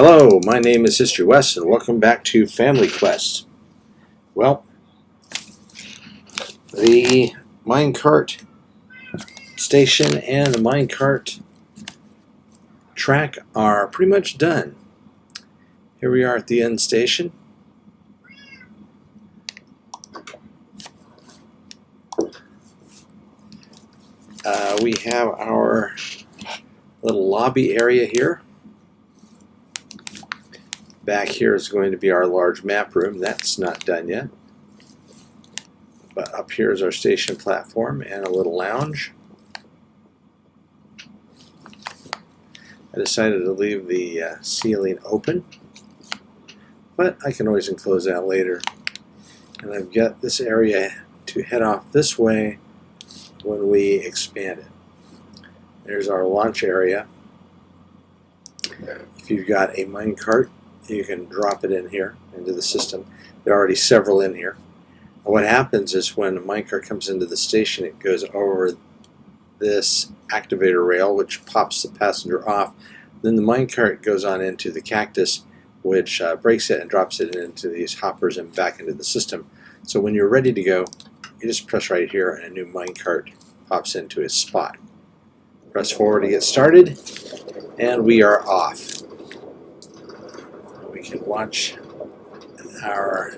Hello, my name is HistoryWes, and welcome back to Family Quest. Well, the Minecart station and the Minecart track are pretty much done. Here we are at the end station. We have our little lobby area here. Back here is going to be our large map room. That's not done yet. But up here is our station platform and a little lounge. I decided to leave the ceiling open, but I can always enclose that later. And I've got this area to head off this way when we expand it. There's our launch area. If you've got a minecart, you can drop it in here into the system. There are already several in here. And what happens is when a minecart comes into the station, it goes over this activator rail, which pops the passenger off. Then the minecart goes on into the cactus, which breaks it and drops it into these hoppers and back into the system. So when you're ready to go, you just press right here and a new minecart pops into its spot. Press forward to get started, and we are off. We can watch our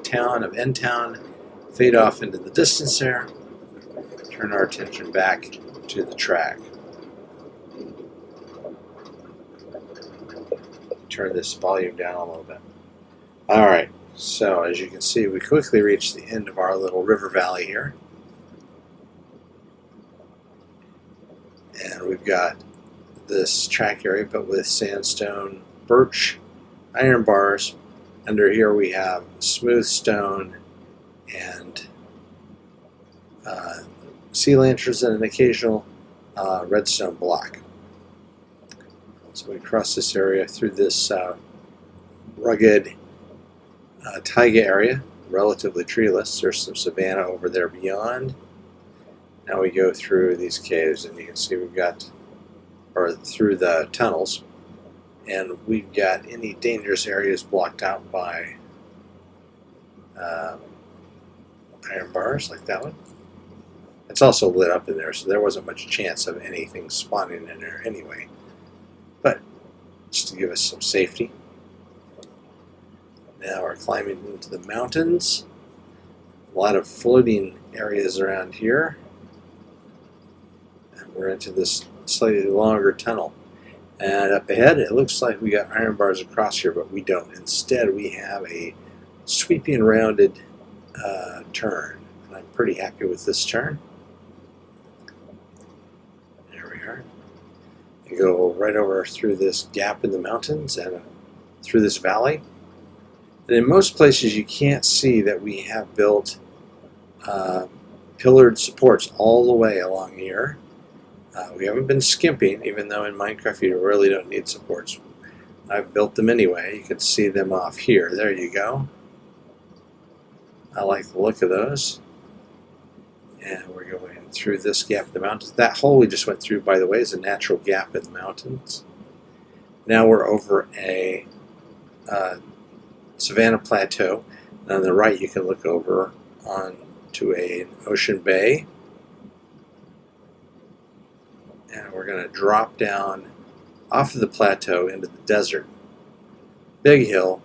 town of N Town fade off into the distance there. Turn our attention back to the track. Turn this volume down a little bit. Alright, so as you can see, we quickly reach the end of our little river valley here. And we've got this track area, but with sandstone, birch, iron bars. Under here we have smooth stone and sea lanterns and an occasional redstone block. So we cross this area through this rugged taiga area, relatively treeless. There's some savanna over there beyond. Now we go through these caves, and you can see we've got, or through the tunnels, and we've got any dangerous areas blocked out by iron bars like that one. It's also lit up in there, so there wasn't much chance of anything spawning in there anyway. But just to give us some safety. Now we're climbing into the mountains. A lot of floating areas around here. And we're into this slightly longer tunnel. And up ahead, it looks like we got iron bars across here, but we don't. Instead, we have a sweeping rounded turn. And I'm pretty happy with this turn. There we are. You go right over through this gap in the mountains and through this valley. And in most places, you can't see that we have built pillared supports all the way along here. We haven't been skimping, even though in Minecraft you really don't need supports. I've built them anyway. You can see them off here. There you go. I like the look of those. And we're going through this gap in the mountains. That hole we just went through, by the way, is a natural gap in the mountains. Now we're over a savanna plateau. And on the right you can look over onto an ocean bay. And we're going to drop down off of the plateau into the desert. Big hill,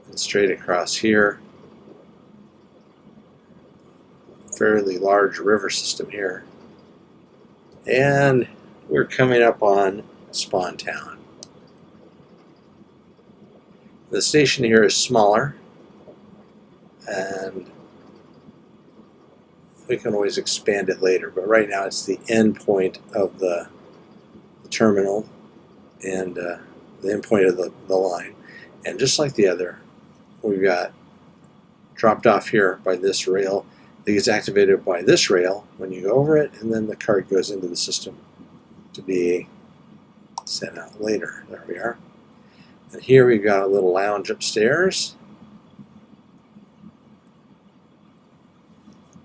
and straight across here. Fairly large river system here. And we're coming up on Spawn Town. The station here is smaller, and we can always expand it later, but right now it's the end point of the terminal and the end point of the line. And just like the other, we've got dropped off here by this rail. It gets activated by this rail when you go over it, and then the card goes into the system to be sent out later. There we are. And here we've got a little lounge upstairs.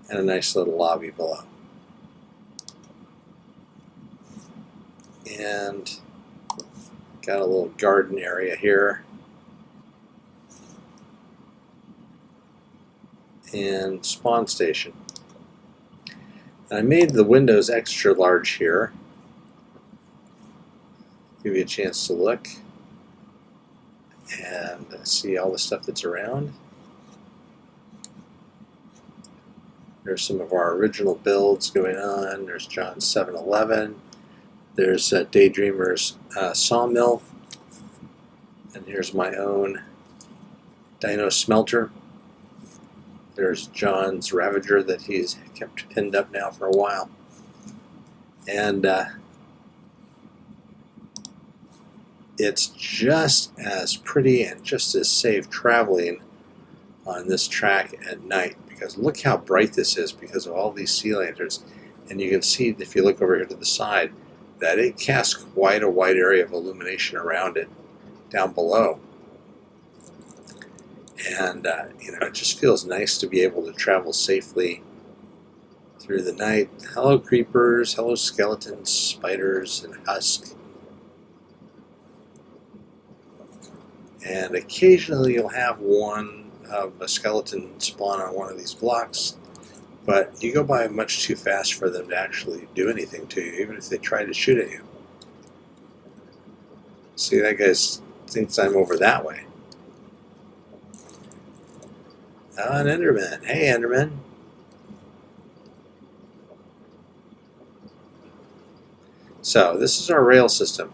And a nice little lobby below. And Got a little garden area here. And spawn station. And I made the windows extra large here. Give you a chance to look and see all the stuff that's around. There's some of our original builds going on. There's John's 7-Eleven. There's Daydreamer's sawmill. And here's my own dino smelter. There's John's Ravager that he's kept pinned up now for a while. And it's just as pretty and just as safe traveling on this track at night, because look how bright this is because of all these sea lanterns. And you can see, if you look over here to the side, that it casts quite a wide area of illumination around it down below. And it just feels nice to be able to travel safely through the night. Hello creepers, hello skeletons, spiders, and husk. And occasionally you'll have one of a skeleton spawn on one of these blocks, but you go by much too fast for them to actually do anything to you, even if they try to shoot at you. See, that guy thinks I'm over that way. An Enderman. Hey, Enderman. So, this is our rail system.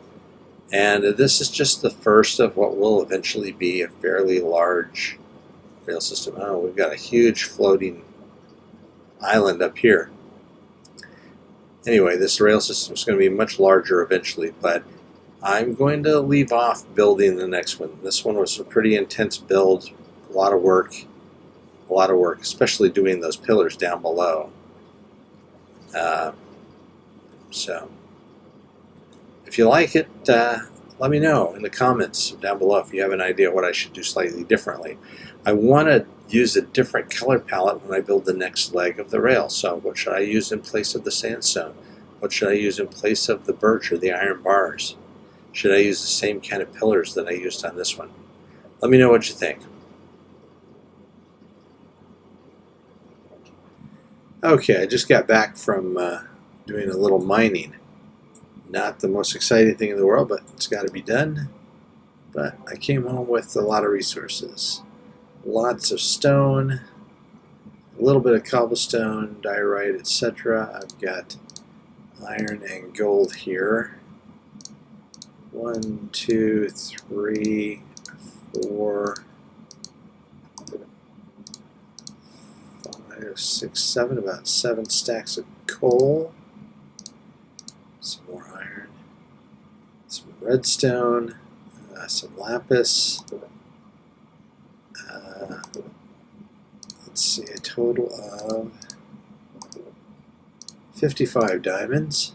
And this is just the first of what will eventually be a fairly large rail system. Oh, we've got a huge floating island up here. Anyway, this rail system is going to be much larger eventually, but I'm going to leave off building the next one. This one was a pretty intense build, a lot of work, especially doing those pillars down below. So, if you like it, let me know in the comments down below if you have an idea what I should do slightly differently. I want to use a different color palette when I build the next leg of the rail. So what should I use in place of the sandstone? What should I use in place of the birch or the iron bars? Should I use the same kind of pillars that I used on this one? Let me know what you think. Okay, I just got back from doing a little mining. Not the most exciting thing in the world, but it's got to be done. But I came home with a lot of resources. Lots of stone, a little bit of cobblestone, diorite, etc. I've got iron and gold here. 1, 2, 3, 4, 5, 6, 7, about 7 stacks of coal. Some more iron, some redstone, some lapis. Let's see, a total of 55 diamonds,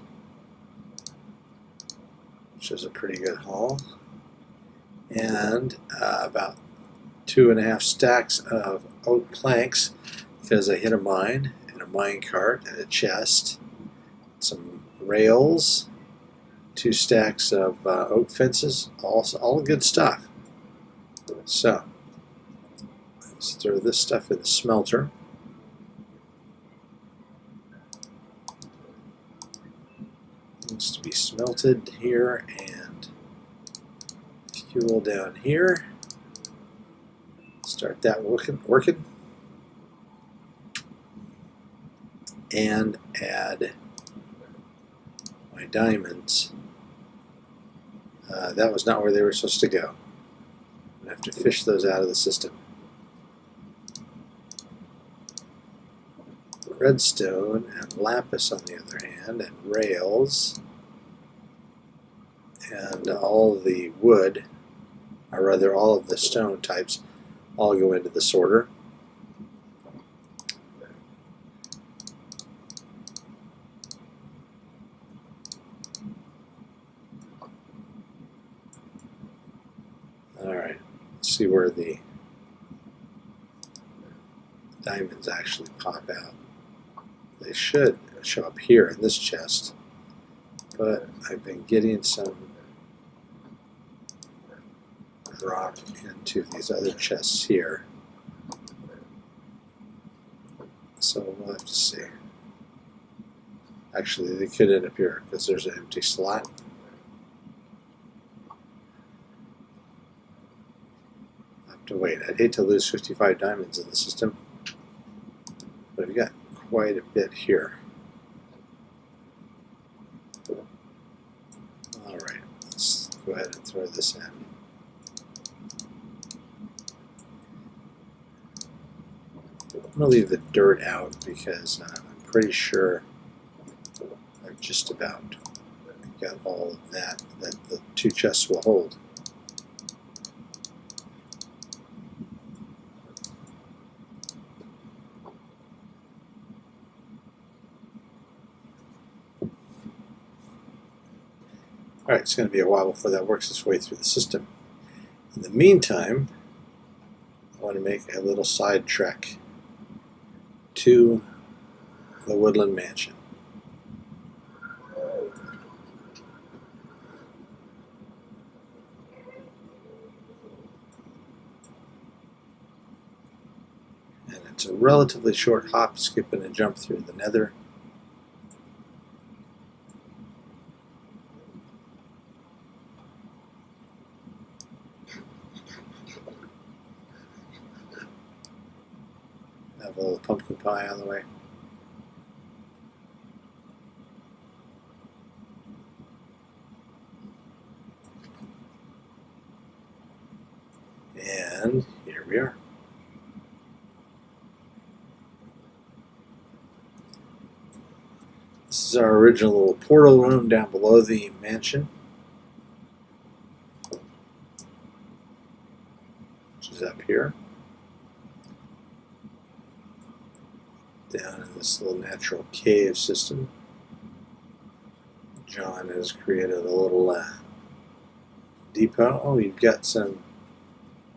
which is a pretty good haul, and about 2.5 stacks of oak planks because I hit a mine, and a minecart, and a chest, some rails, 2 stacks of oak fences, all good stuff. So let's throw this stuff in the smelter. Needs to be smelted here, and fuel down here. Start that working. And add my diamonds. That was not where they were supposed to go. I have to fish those out of the system. Redstone and lapis on the other hand, and rails, and all the wood, or rather all of the stone types, all go into the sorter. Alright, let's see where the diamonds actually pop out. They should show up here in this chest, but I've been getting some drop into these other chests here. So we'll have to see. Actually, they could end up here because there's an empty slot. I'll have to wait. I'd hate to lose 55 diamonds in the system, but we've got quite a bit here. Alright, let's go ahead and throw this in. I'm going to leave the dirt out because I'm pretty sure I've just about got all of that the two chests will hold. Alright, it's going to be a while before that works its way through the system. In the meantime, I want to make a little side trek to the Woodland Mansion. And it's a relatively short hop, skip, and a jump through the Nether. Have a little pumpkin pie on the way. And here we are. This is our original little portal room down below the mansion, which is up here. Down in this little natural cave system, John has created a little depot. Oh, you've got some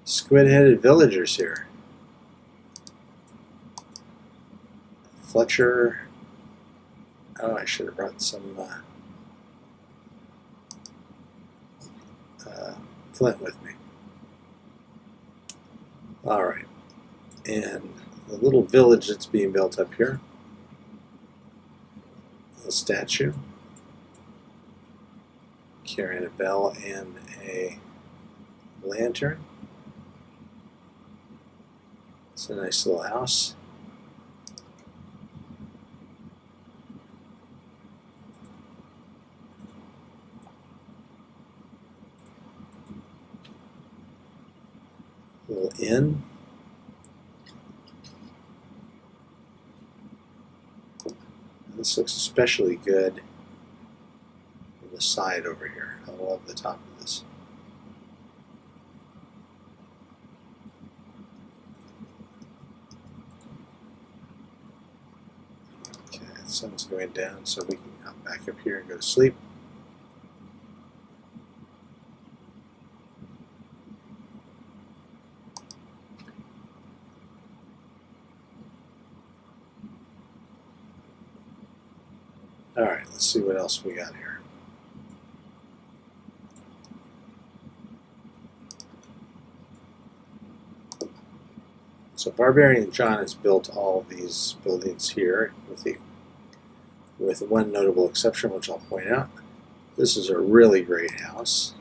squid-headed villagers here. Fletcher. Oh, I should have brought some flint with me. Alright. And the little village that's being built up here. A statue. Carrying a bell and a lantern. It's a nice little house. A little inn. This looks especially good on the side over here. I love the top of this. Okay, the sun's going down, so we can come back up here and go to sleep. Alright, let's see what else we got here. So Barbarian John has built all of these buildings here with one notable exception, which I'll point out. This is a really great house.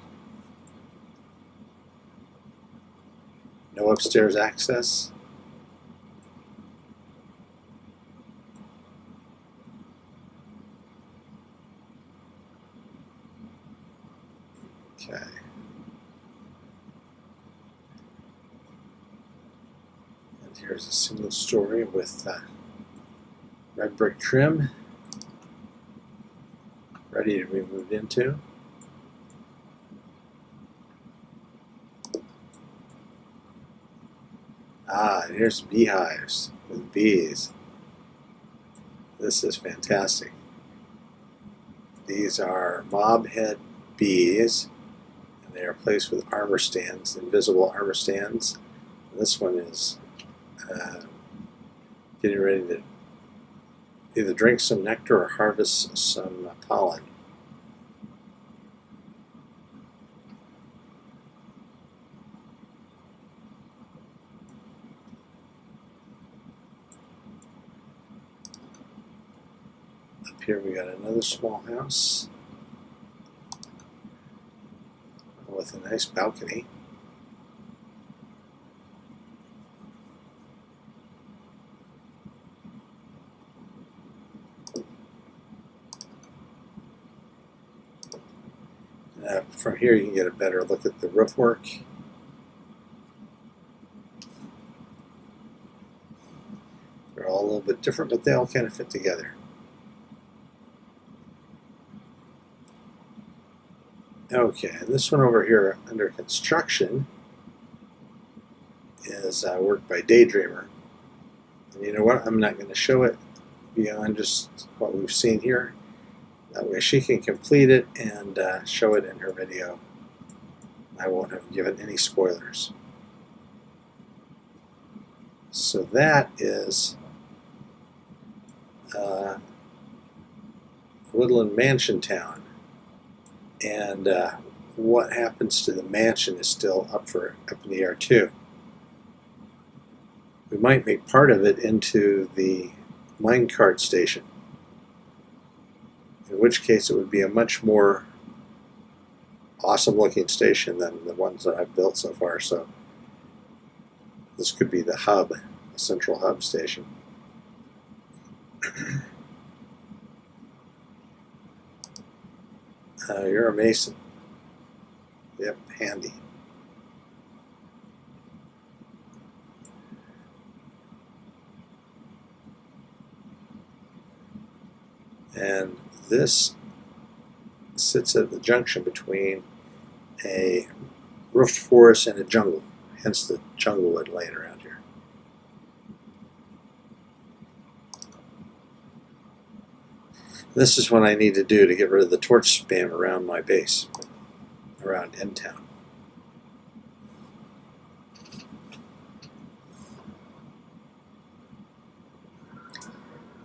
No upstairs access. Okay. And here's a single story with red brick trim, ready to be moved into. Ah, and here's beehives with bees. This is fantastic. These are mob head bees. They are placed with armor stands, invisible armor stands. And this one is getting ready to either drink some nectar or harvest some pollen. here we got another small house with a nice balcony. From here you can get a better look at the roof work. They're all a little bit different, but they all kind of fit together. Okay, and this one over here under construction is work by Daydreamer. And you know what? I'm not going to show it beyond just what we've seen here. That way she can complete it and show it in her video. I won't have given any spoilers. So that is Woodland Mansion Town. And what happens to the mansion is still up in the air too. We might make part of it into the Minecart station, in which case it would be a much more awesome looking station than the ones that I've built so far. So this could be the hub, the central hub station. You're a mason. Yep, handy. And this sits at the junction between a roofed forest and a jungle, hence the jungle wood laying around here. This is what I need to do to get rid of the torch spam around my base, around End Town.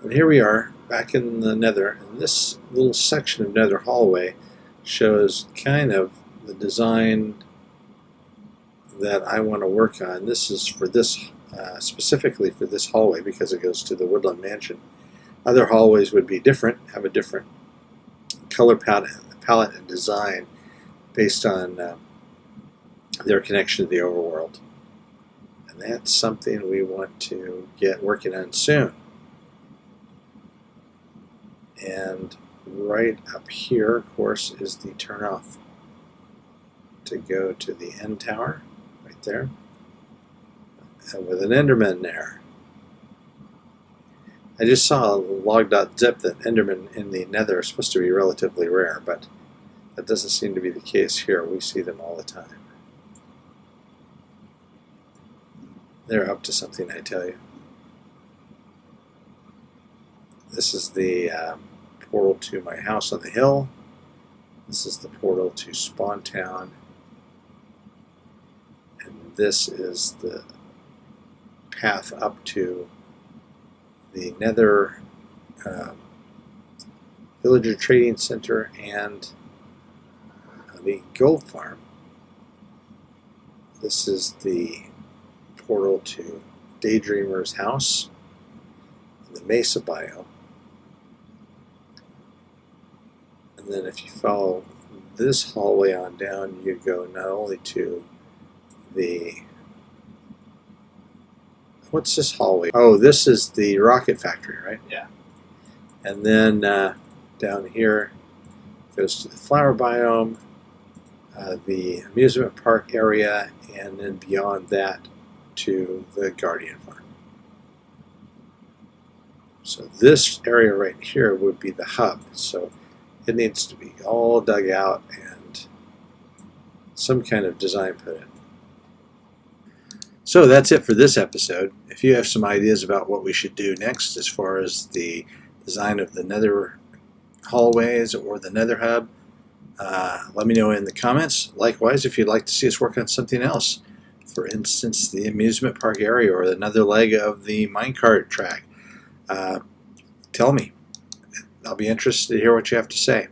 And here we are, back in the Nether, and this little section of Nether hallway shows kind of the design that I want to work on. This is for this, specifically for this hallway, because it goes to the Woodland Mansion. Other hallways would be different, have a different color palette and design based on their connection to the overworld. And that's something we want to get working on soon. And right up here, of course, is the turnoff to go to the end tower, right there, and with an Enderman there. I just saw a log.zip that Endermen in the Nether are supposed to be relatively rare, but that doesn't seem to be the case here. We see them all the time. They're up to something, I tell you. This is the portal to my house on the hill. This is the portal to Spawn Town. And this is the path up to the Nether Villager Trading Center and the Gold Farm. This is the portal to Daydreamer's house in the Mesa biome. And then if you follow this hallway on down, you go not only to the... What's this hallway? Oh, this is the rocket factory, right? Yeah. And then down here goes to the flower biome, the amusement park area, and then beyond that to the Guardian Farm. So this area right here would be the hub. So it needs to be all dug out and some kind of design put in. So that's it for this episode. If you have some ideas about what we should do next as far as the design of the Nether hallways or the Nether hub, let me know in the comments. Likewise, if you'd like to see us work on something else, for instance, the amusement park area or another leg of the minecart track, tell me. I'll be interested to hear what you have to say.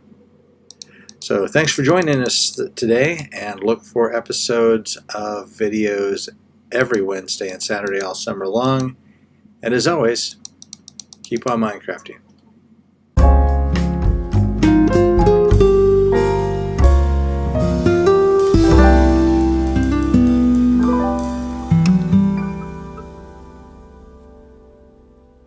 So thanks for joining us today, and look for episodes of videos every Wednesday and Saturday all summer long. And as always, keep on Minecrafting.